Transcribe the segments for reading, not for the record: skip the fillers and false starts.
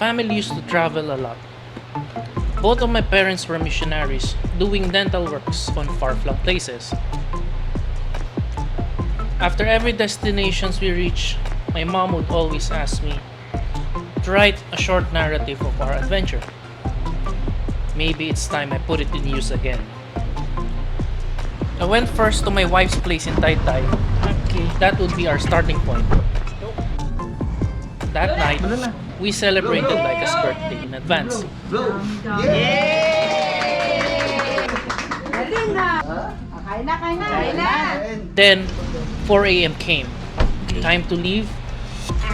family used to travel a lot. Both of my parents were missionaries doing dental works on far-flung places. After every destination we reached, my mom would always ask me to write a short narrative of our adventure. Maybe it's time I put it in use again. I went first to my wife's place in Taytay. Okay, that would be our starting point. That night, we celebrated Laika's birthday in advance. Then, 4 a.m. came. Time to leave.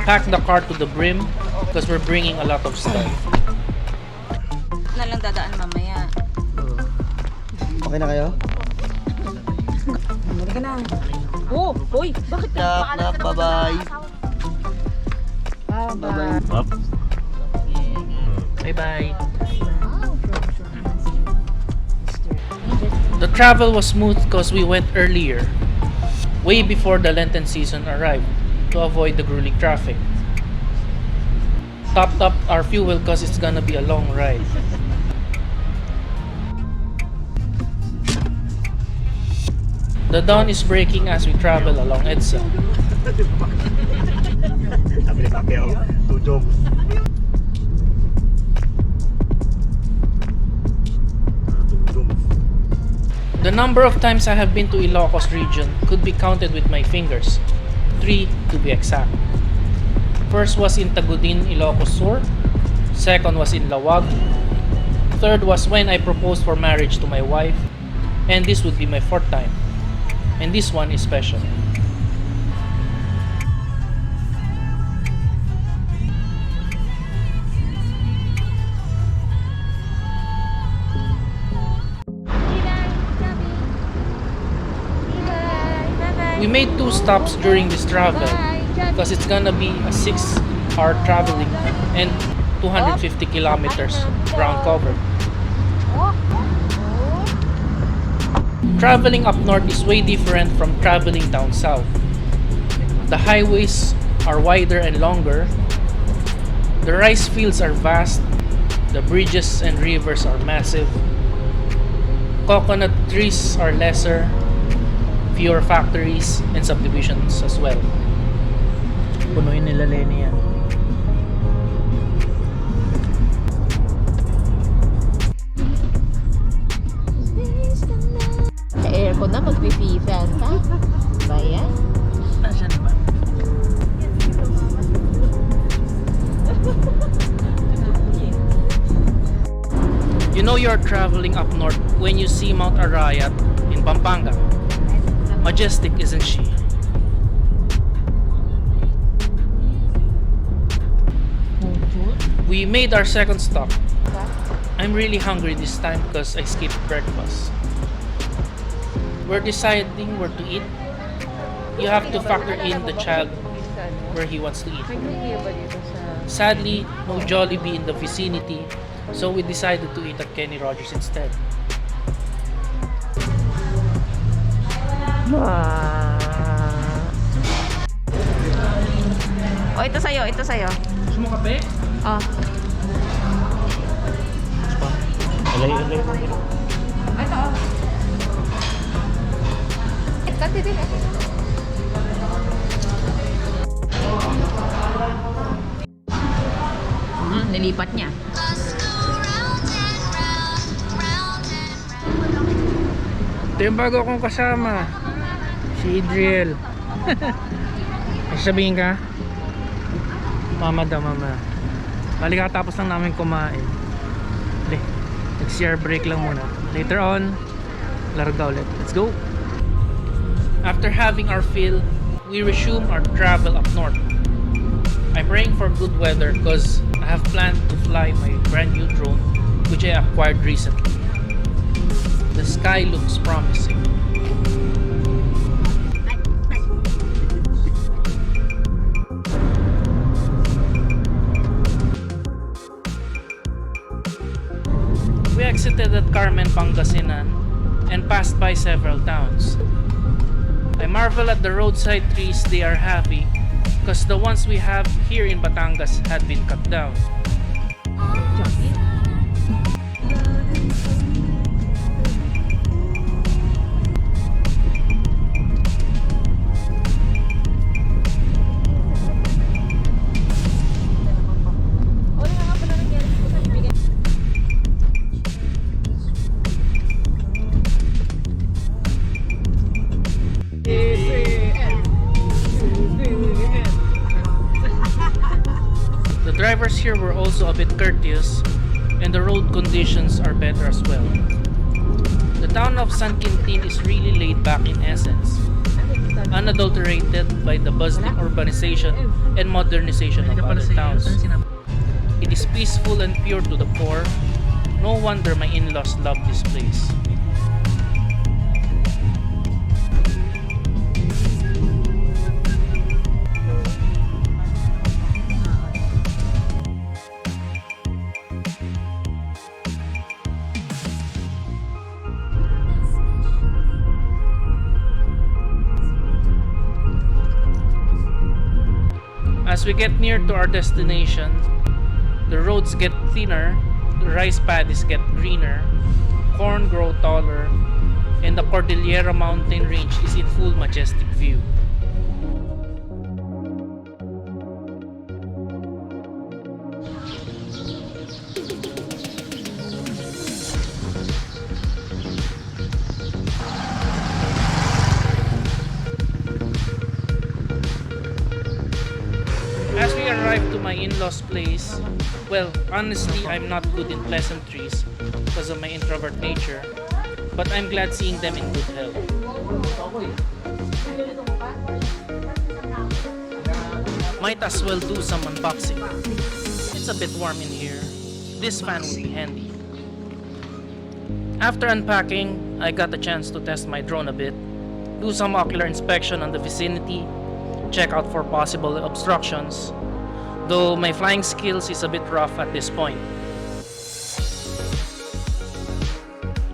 Pack the car to the brim because we're bringing a lot of stuff. Na lang dadaan mamaya. Okay na kayo? Hindi ka na. Oh, boy, bakit ka? Bye-bye. Bye-bye. Bye-bye. The travel was smooth because we went earlier, way before the Lenten season arrived, to avoid the grueling traffic. Topped up our fuel because it's gonna be a long ride. The dawn is breaking as we travel along EDSA. The number of times I have been to Ilocos region could be counted with my fingers. 3 to be exact. First was in Tagudin, Ilocos Sur. Second was in Lawag. Third was when I proposed for marriage to my wife. And this would be my 4th time. And this one is special. We made 2 stops during this travel because it's gonna be a 6-hour traveling and 250 kilometers ground covered. Traveling up north is way different from traveling down south. The highways are wider and longer. The rice fields are vast. The bridges and rivers are massive. Coconut trees are lesser. Fewer factories and subdivisions as well. Punuin nila Lenny yan. Sa aircon na, magpipisan ka. Ba yan? Nasaan ba? You know you're traveling up north when you see Mount Arayat in Pampanga. Majestic, isn't she? We made our second stop. I'm really hungry this time because I skipped breakfast. We're deciding where to eat. You have to factor in the child where he wants to eat. Sadly, no Jollibee in the vicinity, so we decided to eat at Kenny Rogers instead. Oh, ito sa'yo, ito sa'yo. Gusto mo kape? Oh. Alay. Ito, oh. Kasi din, eh. Nilipat niya. Ito yung bago kong kasama, si Adriel. Ay, sabihin ka? Mama daw, mama. Bali katapos lang namin kumain. Nag-CR break lang muna. Later on, larga ulit. Let's go! After having our fill, we resume our travel up north. I'm praying for good weather because I have planned to fly my brand new drone which I acquired recently. The sky looks promising. We exited at Carmen, Pangasinan and passed by several towns. I marvel at the roadside trees. They are happy because the ones we have here in Batangas had been cut down. The drivers here were also a bit courteous, and the road conditions are better as well. The town of San Quintin is really laid back in essence, unadulterated by the bustling urbanization and modernization of other towns. It is peaceful and pure to the core. No wonder my in-laws love this place. As we get near to our destination, the roads get thinner, the rice paddies get greener, corn grow taller, and the Cordillera mountain range is in full majestic view. As we arrive to my in-laws' place, well, honestly, I'm not good in pleasantries because of my introvert nature, but I'm glad seeing them in good health. Might as well do some unboxing. It's a bit warm in here. This fan would be handy. After unpacking, I got the chance to test my drone a bit, do some ocular inspection on the vicinity, check out for possible obstructions, though my flying skills is a bit rough at this point.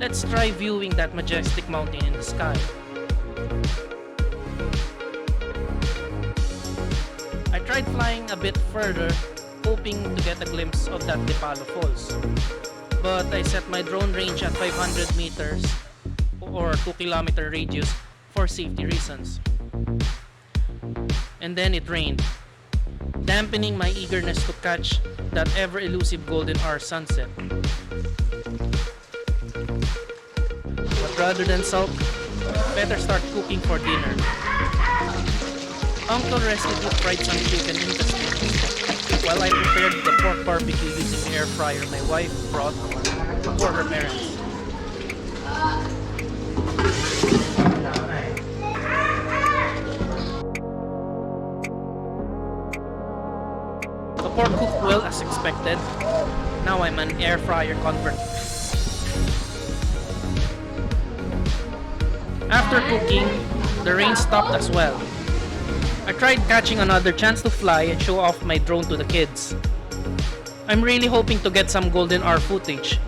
Let's try viewing that majestic mountain in the sky. I tried flying a bit further, hoping to get a glimpse of that Dipalo Falls, but I set my drone range at 500 meters or 2-kilometer radius for safety reasons. And then it rained, dampening my eagerness to catch that ever-elusive golden hour sunset. But rather than sulk, better start cooking for dinner. Uncle restitute fried some chicken in the steam, while I prepared the pork barbecue using the air fryer my wife brought for her parents. The pork cooked well as expected. Now I'm an air fryer convert. After cooking, the rain stopped as well. I tried catching another chance to fly and show off my drone to the kids. I'm really hoping to get some golden hour footage,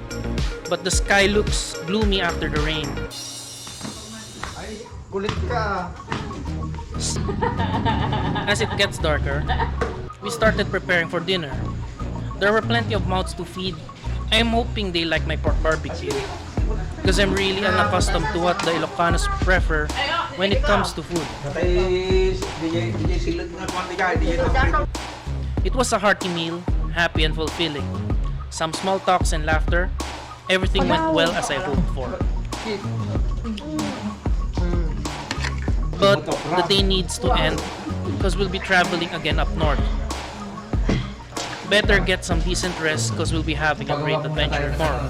but the sky looks gloomy after the rain. As it gets darker, we started preparing for dinner. There were plenty of mouths to feed. I am hoping they like my pork barbecue, because I'm really unaccustomed to what the Ilocanos prefer when it comes to food. It was a hearty meal, happy and fulfilling. Some small talks and laughter. Everything went well as I hoped for. But the day needs to end because we'll be traveling again up north. Better get some decent rest because we'll be having a great adventure tomorrow.